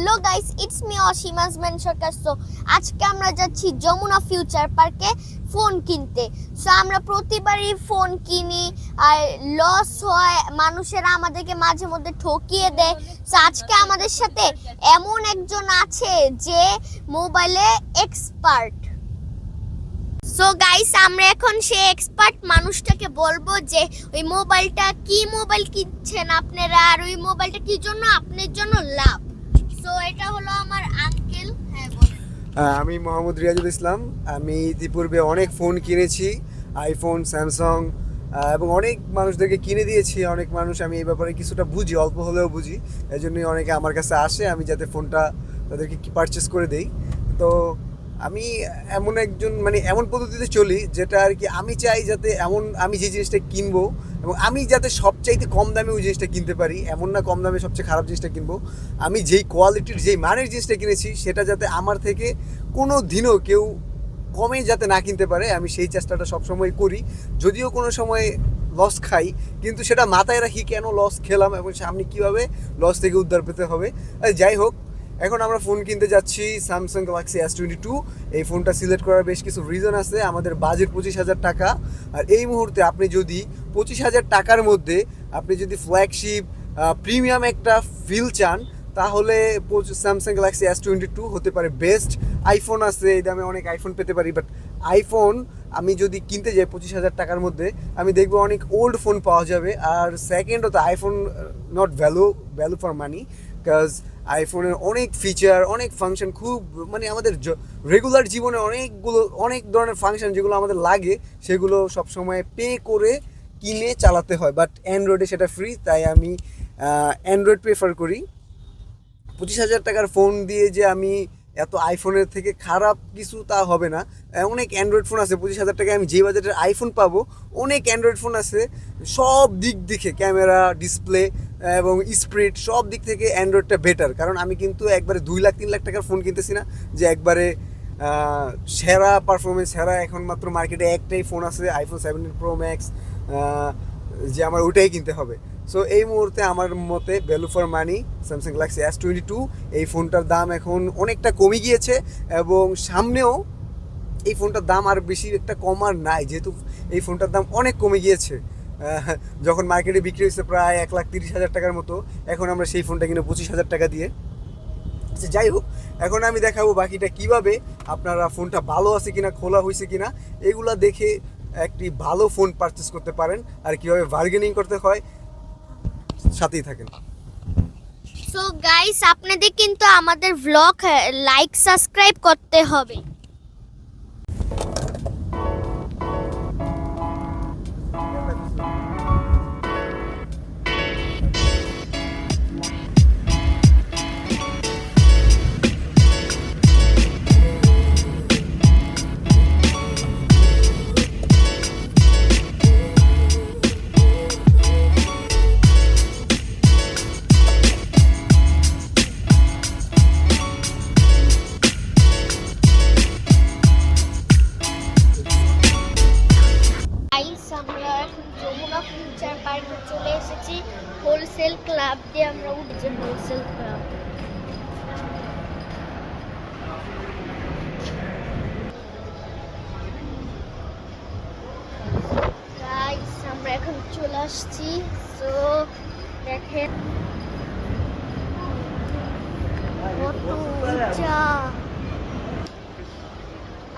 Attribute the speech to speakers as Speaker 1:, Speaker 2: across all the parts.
Speaker 1: Hello guys, it's me অসীমাস মেন Sarkar. So আজকে আমরা যাচ্ছি যমুনা ফিউচার পার্কে ফোন কিনতে। সো আমরা প্রতিবারই ফোন কিনি আর লস হয়, মানুষেরা আমাদেরকে মাঝে মধ্যে ঠকিয়ে দেয়। সো আজকে আমাদের সাথে এমন একজন আছে যে মোবাইলে এক্সপার্ট। সো গাইস, আমরা এখন সেই এক্সপার্ট মানুষটাকে বলবো যে ওই মোবাইলটা কি মোবাইল কিনছেন আপনারা, আর ওই মোবাইলটা কি জন্য আপনার জন্য লাভ। সো এটা হলো আমার আঙ্কেল। হ্যাঁ বলেন।
Speaker 2: আমি মোহাম্মদ রিয়াজুল ইসলাম। আমি ইতিপূর্বে অনেক ফোন কিনেছি, আইফোন, স্যামসাং, এবং অনেক মানুষদেরকে কিনে দিয়েছি। অনেক মানুষ, আমি এই ব্যাপারে কিছুটা বুঝি, অল্প হলেও বুঝি, এই জন্যই অনেকে আমার কাছে আসে আমি যাতে ফোনটা তাদেরকে পারচেস করে দেই। তো আমি এমন একজন, এমন পদ্ধতিতে চলি যেটা আর কি আমি চাই যাতে আমি যে জিনিসটা কিনবো এবং আমি যাতে সবচাইতে কম দামে ওই জিনিসটা কিনতে পারি। এমন না কম দামে সবচেয়ে খারাপ জিনিসটা কিনবো, আমি যেই কোয়ালিটির যেই মানের জিনিসটা কিনেছি সেটা যাতে আমার থেকে কোনো দিনও কেউ কমে যাতে না কিনতে পারে, আমি সেই চেষ্টাটা সবসময় করি। যদিও কোনো সময় লস খাই, কিন্তু সেটা মাথায় রাখি কেন লস খেলাম এবং সামনে কীভাবে লস থেকে উদ্ধার পেতে হবে। যাই হোক, এখন আমরা ফোন কিনতে যাচ্ছি স্যামসাং গ্যালাক্সি S22। এই ফোনটা সিলেক্ট করার বেশ কিছু রিজন আছে। আমাদের বাজেট 25,000 টাকা, আর এই মুহূর্তে আপনি যদি 25,000 টাকার মধ্যে আপনি যদি ফ্ল্যাগশিপ প্রিমিয়াম একটা ফিল চান, তাহলে স্যামসাং গ্যালাক্সি S22 হতে পারে বেস্ট। আইফোন আছে, এই দামে অনেক আইফোন পেতে পারি, বাট আইফোন আমি যদি কিনতে যাই 25,000 টাকার মধ্যে, আমি দেখবো অনেক ওল্ড ফোন পাওয়া যাবে। আর সেকেন্ডত iPhone not value for money, because আইফোনের অনেক ফিচার, অনেক ফাংশন খুব আমাদের রেগুলার জীবনে অনেক ধরনের ফাংশন যেগুলো আমাদের লাগে সেগুলো সবসময় পে করে কিনে চালাতে হয়, বাট অ্যান্ড্রয়েডে সেটা ফ্রি। তাই আমি অ্যান্ড্রয়েড প্রেফার করি। 25,000 টাকার ফোন দিয়ে যে আমি এত আইফোনের থেকে খারাপ কিছু তা হবে না। অনেক অ্যান্ড্রয়েড ফোন আছে 25,000 টাকায় আমি যে বাজেটের আইফোন পাবো, অনেক অ্যান্ড্রয়েড ফোন আছে সব দিক থেকে, ক্যামেরা, ডিসপ্লে এবং স্পিড, সব দিক থেকে অ্যান্ড্রয়েডটা বেটার। কারণ আমি কিন্তু একবারে 2 লাখ 3 লাখ টাকার ফোন কিনতেছি না যে একবারে সেরা পারফরমেন্স, সেরা। এখন মাত্র মার্কেটে একটাই ফোন আছে, আইফোন 17 প্রো ম্যাক্স, যে আমার ওইটাই কিনতে হবে। সো এই মুহূর্তে আমার মতে value for money Samsung Galaxy S22। এই ফোনটার দাম এখন অনেকটা কমে গিয়েছে এবং সামনেও এই ফোনটার দাম আর বেশি একটা কমার নাই, যেহেতু এই ফোনটার দাম অনেক কমে গিয়েছে। যখন মার্কেটে বিক্রি হয়েছে প্রায় 1,30,000 টাকার মতো, এখন আমরা সেই ফোনটা কিনে 25,000 টাকা দিয়ে। আচ্ছা যাই হোক, এখন আমি দেখাবো বাকিটা কিভাবে আপনারা ফোনটা ভালো আছে কিনা, খোলা হয়েছে কিনা, এগুলা দেখে একটি ভালো ফোন পারচেস করতে পারেন, আর কিভাবে বার্গেনিং করতে হয়। সাথেই থাকেন।
Speaker 1: সো গাইস, আপনাদের কিন্তু আমাদের ভ্লগ লাইক সাবস্ক্রাইব করতে হবে। আমরা এখন যমুনা ফিউচার পার্কে চলে এসেছি। হোলসেল ক্লাব দিয়ে আমরা উঠেছি। হোলসেল ক্লাব, গাইস আমরা এখন চলে আসছি। সো দেখেন কত উঁচা।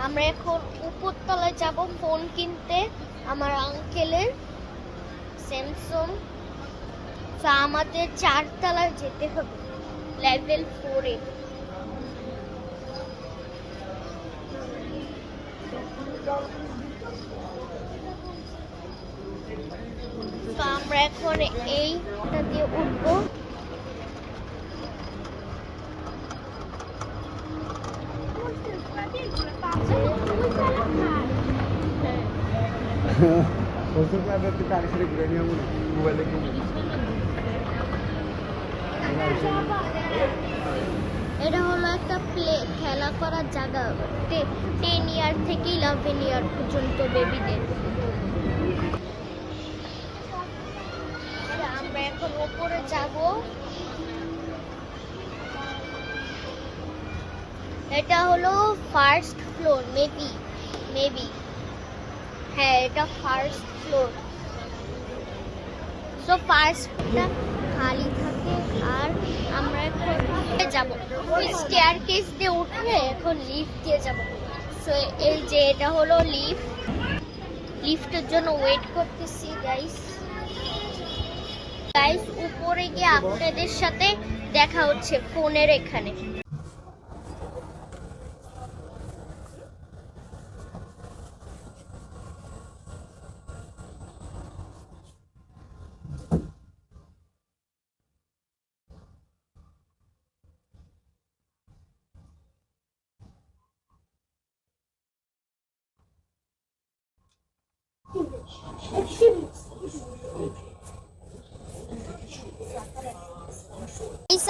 Speaker 1: আমরা এখন উপরতলায় যাব ফোন কিনতে, আমার আঙ্কেলের স্যামসাং। তো আমাদের 4 তলায় যেতে হবে, লেভেল 4-এ। তো আমরা এখন এইটা দিয়ে উঠবো। এটা হলো একটা খেলা করার জায়গা, 10 ইয়ার থেকে 11 ইয়ার পর্যন্ত বেবিদের। আমরা এখন উপরে যাব। এটা হলো ফার্স্ট ফ্লোর, মেবি হ্যাঁ এটা ফার্স্ট ফ্লোর। সো ফার্স্ট ফ্লোরটা খালি থাকে আর আমরা এখন যাব ওই স্টেয়ারকেস দিয়ে উঠে এখন লিফট দিয়ে যাব। সো এই যে এটা হলো লিফটের জন্য ওয়েট করতেছি গাইস। উপরে গিয়ে আপনাদের সাথে দেখা হচ্ছে ফোনের এখানে।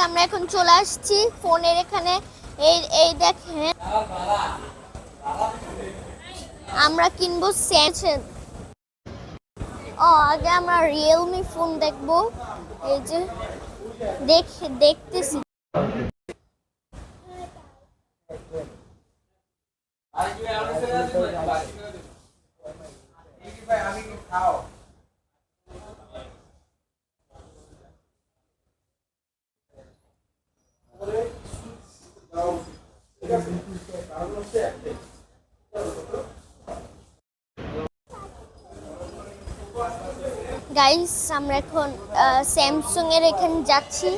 Speaker 1: আমরা এখন চলে আসছি ফোনের এখানে। এই দেখেন আমরা কিনবো স্যামসাং। আগে আমরা রিয়েলমি ফোন দেখবো। এই যে দেখতেছি গাইস আমরা এখন স্যামসাং এর এখানে যাচ্ছি।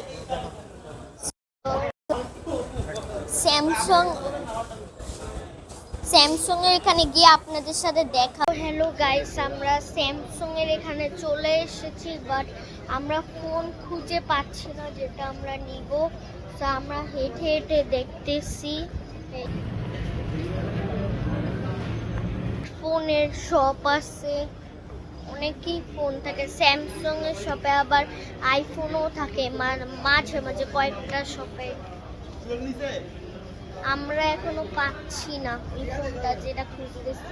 Speaker 1: স্যামসাং এর এখানে গিয়ে আপনাদের সাথে দেখা। হ্যালো গাইস, আমরা স্যামসাং এর এখানে চলে এসেছি, বাট আমরা ফোন খুঁজে পাচ্ছি না যেটা আমরা নিব। তো আমরা হেঁটে হেঁটে দেখতেছি ফোনের শপ আছে, অনেকই ফোন থাকে। স্যামসাং এর শপে আবার আইফোনও থাকে মাঝে মাঝে কয়েকটা শপে। আমরা এখনো পাচ্ছি না এই ফোনটা যেটা খুঁজতেছি।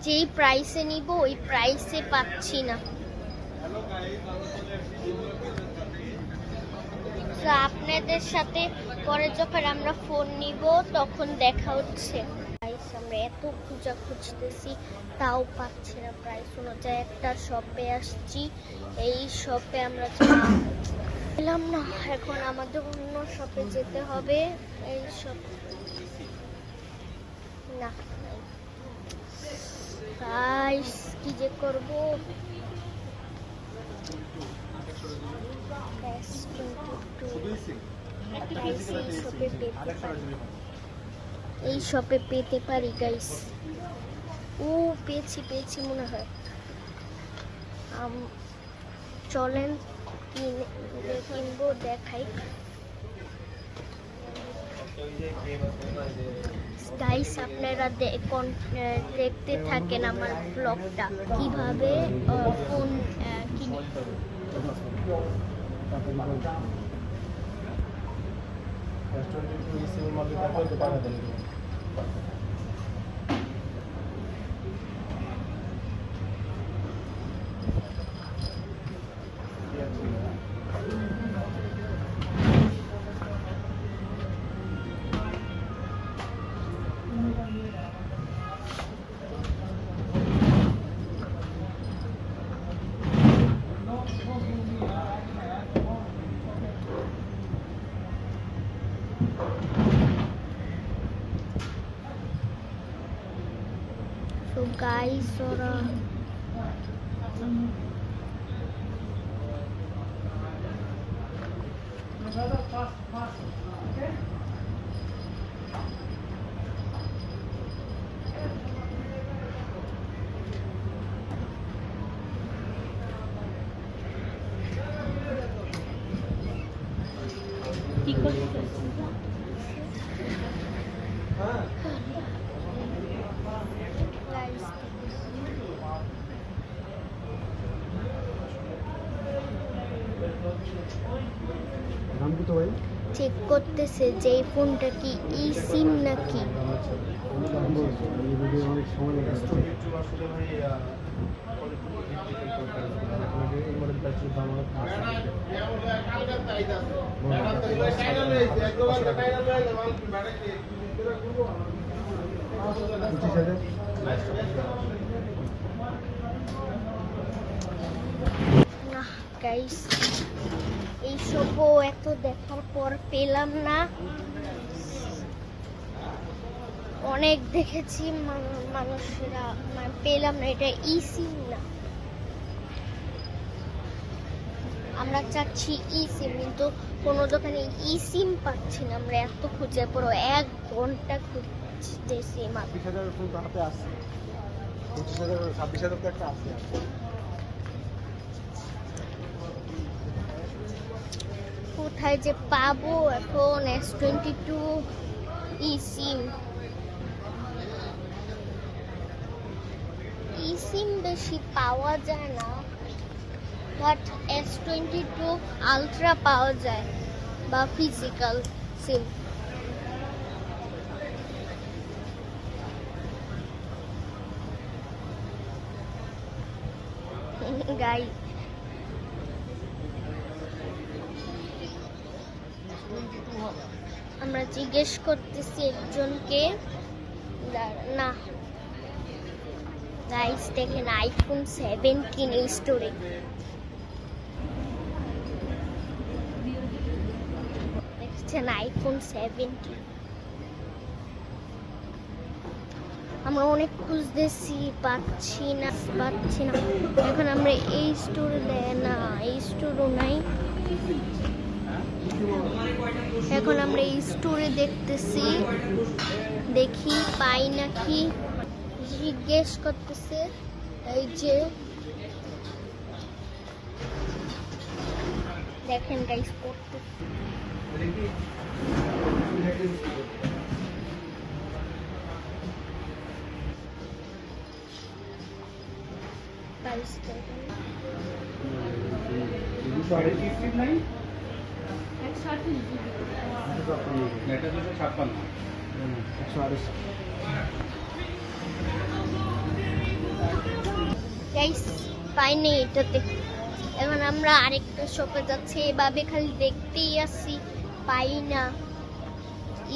Speaker 1: যেই প্রাইসে নিব ওই প্রাইসে পাচ্ছি না। তো আপনাদের সাথে পরে যখন আমরা ফোন নিব তখন দেখা হচ্ছে। আমরা এত খুঁজতেছি তাও পাচ্ছি না প্রাইস অনুযায়ী। একটা শপে আসছি, এই শপে আমরা পেলাম না। এখন আমাদের অন্য শপে যেতে হবে। এই শপ না, গাইস কি যে করব। এই শপে পেতে পারি গাইস। ও পেয়েছি মনে হয়। চলেন কিনবো, দেখাই। গাইস আপনারা দেখতে থাকেন আমার ব্লগটা কিভাবে ফোন কিনে। So guys, ওরা কি করছে? চেক করতেছে যে এই ফোনটা কি ই সিম নাকি। না গাইস, এইসবও এত দেখার পর পেলাম না। অনেক দেখেছি মানুষেরা, পেলাম না। এটা ই সিম না, আমরা চাচ্ছি ই সিম, কিন্তু কোনো দোকানে ই সিম পাচ্ছি না। আমরা এত খুঁজে পুরো 1 ঘন্টা খুঁজতেছি।
Speaker 2: 26,000 ফুল তো হাতে আসছে, 25,000 26,000 তো একটা আছে।
Speaker 1: কোথায় যে পাবো এখন S22 ই সিম? ই সিম বেশি পাওয়া যায় না, বাট S22 আলট্রা পাওয়া যায়, বা ফিজিক্যাল সিম। গাইস, আমরা জিজ্ঞেস করতেছি একজনকে। না গাইস, দেখেন আইফোন 17 এই স্টোরে। দেখছেন আইফোন 17। আমরা অনেক খুঁজতেছি, পাচ্ছি না। এখন আমরা এই স্টোরে না, এই স্টোরও নাই। এখন আমরা এই স্টোরে দেখতেছি, দেখি পাই নাকি। জিজ্ঞেস করতেছে এই যে, দেখেন গাইস করতে। গাইস দেখেন, গাইস পাইনি এটাতে। এখন আমরা আরেকটা শপে যাচ্ছি, এভাবে খালি দেখতেই আসি, পাই না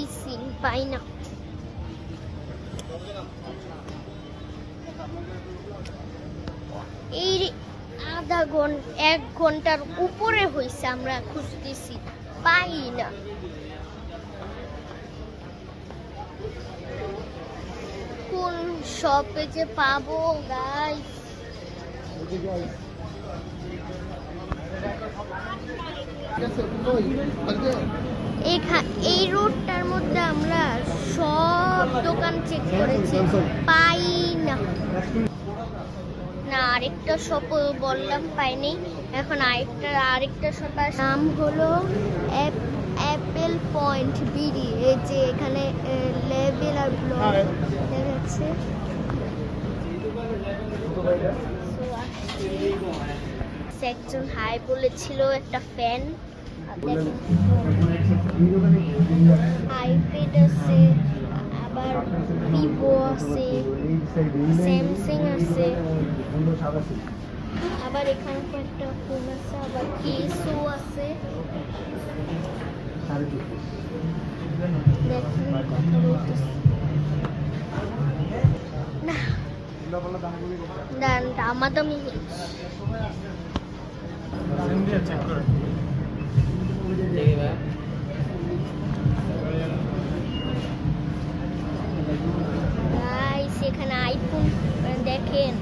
Speaker 1: ই সিম, পাই না। এই আধা ঘন্টা 1 ঘন্টার উপরে হয়েছে আমরা খুঁজতেছি, পাই না। কোন শপে যে পাবো গাইস? এই রোডটার মধ্যে আমরা সব দোকান চেক করেছি, পাই না। আরেকটা শপ বললাম পাইনি। এখন আরেকটা শপের নাম হলো অ্যাপেল পয়েন্ট বিডি। এই যে এখানে লেবেল আর ব্লগ দেখাচ্ছে। একজন হাই বলেছিল, একটা ফ্যান। আইপ্যাড আছে, আবার ভিভো আছে, স্যামসাং আছে, আবার এখানে একটা ফোন আছে, আবার কেসও আছে। দেখেন কথা বলতেছি না, দামাদামি গাইস। এখানে আইফোন দেখেন,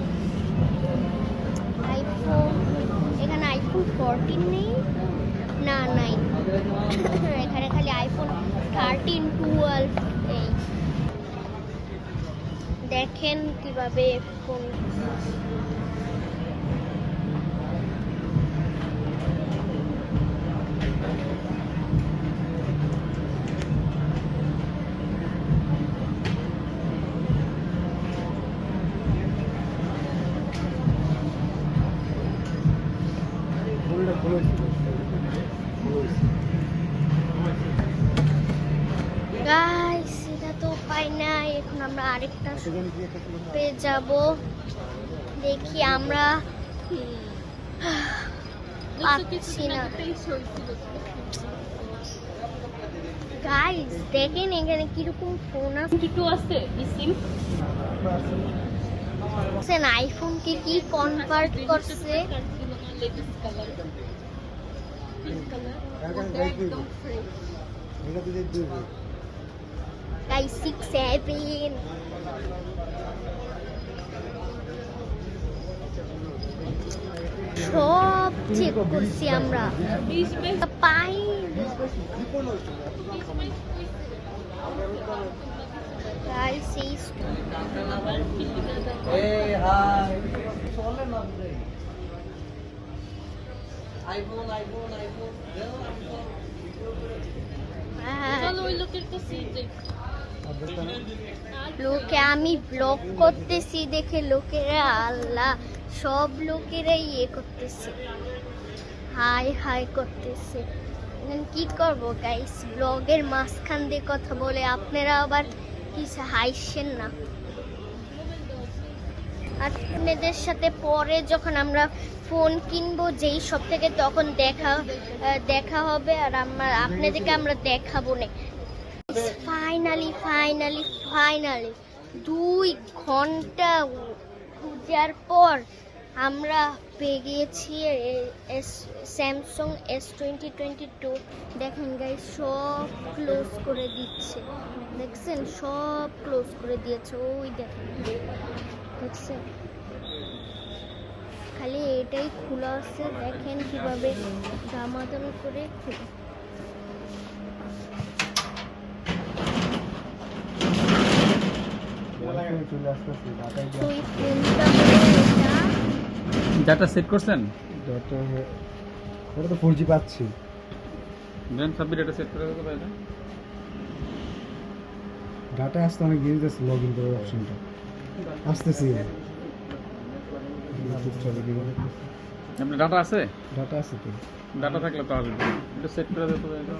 Speaker 1: এখানে আইফোন 14 নেই, না নাই। এখানে খালি আইফোন 13, 12 এই। দেখেন কিভাবে ফোন। গাইস, এটা তো পাই না। এখন আমরা আরেকটা পেয়ে যাব। দেখি আমরা পাচ্ছি না। গাইস দেখেন এখানে কিরকম ফোন আছে।
Speaker 3: কিছু আছে সিম
Speaker 1: আইফোনকে কি কনভার্ট করছে। গাইস 6-7 সব চেক করছি আমরা, পাই গাইস এই
Speaker 3: চলো ওই লোকের কাছে যাই।
Speaker 1: লোকে আমি ব্লগ করতেছি দেখে লোকেরা আল্লাহ সব লোকেরাই ইয়ে করতেছে, হাই হাই করতেছে। এখন কি করব গাইস, ব্লগের মাঝখান দিয়ে কথা বলে আপনারা আবার কিছু হাসছেন না। আর আপনাদের সাথে পরে যখন আমরা ফোন কিনবো যেই সব থেকে তখন দেখা হবে, আর আপনাদেরকে আমরা দেখাবো না। ফাইনালি 2 ঘন্টা খোঁজার পর আমরা পেয়ে গিয়েছি স্যামসাং S2022। দেখেন গাইস সব ক্লোজ করে দিচ্ছে, দেখছেন সব ক্লোজ করে দিয়েছে, ওই দেখেন দেখছেন খালি এটাই খোলা আছে। দেখেন কিভাবে দামাদামি করে খুলে। তো এই ফোনটা এটা
Speaker 4: ডাটা সেট করছেন?
Speaker 2: ওটা তো 4G পাচ্ছি।
Speaker 4: দেন সব ডাটা সেট করে দেবো এটা।
Speaker 2: ডাটা আসতে অনেক দেরি যাচ্ছে, লগ ইন করার অপশনটা আসতেছি।
Speaker 4: আপনার ডাটা আছে?
Speaker 2: ডাটা আছে তো,
Speaker 4: ডাটা থাকলে তো আসবে, এটা সেট করে দেবো এটা।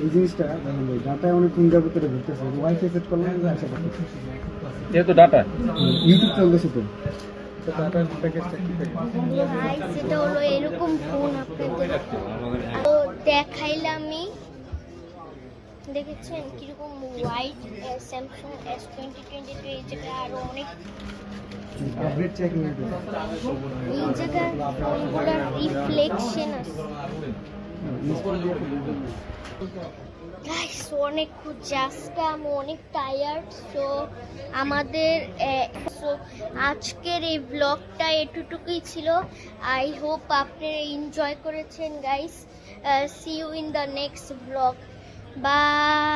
Speaker 2: এই জিনিসটা ডাটায় অনেক ফিঙ্গার ভিতরে ঘুরতেছে, ওয়াইফাই সেট করলে আসা করতেছে।
Speaker 4: যেহেতু ডাটা
Speaker 2: ইউটিউব চলতেছে তো।
Speaker 1: গাইস এটা হলো এরকম ফোন আপনাদের তো দেখাইলামই, দেখেছেন কিরকম হোয়াইট স্যামসাং S2022। এই জায়গায় আরো অনেক
Speaker 2: আপডেট চেকিং এটা।
Speaker 1: এই জায়গায় ফোনগুলোর রিফ্লেকশন আছে। গাইস অনেক খুঁজছে, আমি অনেক টায়ার্ড। সো আমাদের আজকের এই ব্লগটা এটুকুই ছিল। আই হোপ আপনারা এনজয় করেছেন guys. See you in the next blog, by.